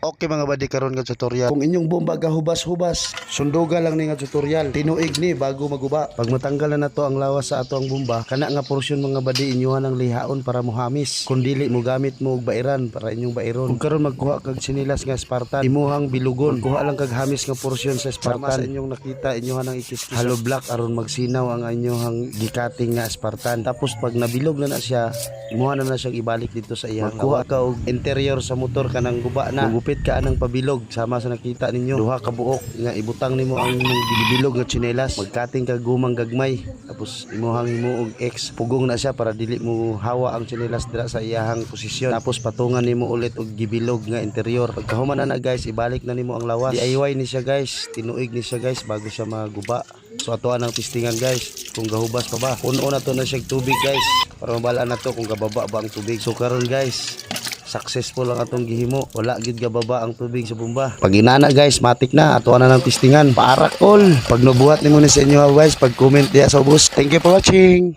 Okay mga badi, karon nga tutorial. Kung inyong bomba gahubas-hubas, sunduga lang ni nga tutorial. Tinuig ni bago maguba. Pag matanggal na nato ang lawas sa ato ang bomba, kana nga porsyon mga badi inyuhan ang lihaon para mohamis. Kung dili mo gamit mo og bairan para inyong bairon. Kung karon magkuha kag sinilas nga Spartan, imuhang bilugon. Kuha lang kag hamis nga porsyon sa Spartan. Sa inyong nakita inyuhan ang ikis hollow block aron magsinaw ang inyong gikating nga Spartan. Tapos pag nabilog na siya, imuha na siyang ibalik dito sa iyang. Magkuha ka og interior sa motor kanang guba na. Gupit ka anang pabilog sama sa nakita ninyo. Duha ka buok nga ibutang nimo ang bilog nga tsinelas. Magkating ka gumang gagmay. Tapos imuhang himo og X. Pugong na siya para dili mo hawa ang tsinelas dira sa iyahang posisyon. Tapos patungan nimo ulit og gibilog nga interior. Pagkahuman na guys, ibalik na nimo ang lawas. DIY ni siya guys. Tinuig ni siya guys bago siya maguba. So atoan ang testingan guys. Kung gahubas pa ba. Puno na to na siya tubig guys. Para mabalaan na to kung gababa ba ang tubig. So karon guys, successful ang atong gihimo. Wala gid gababa ang tubig sa bomba. Pag inana guys, matik na. Ato na ng testingan. Para all. Pag nabuhat nimo ni sa inyo guys, pag comment diya sa ubos. Thank you for watching.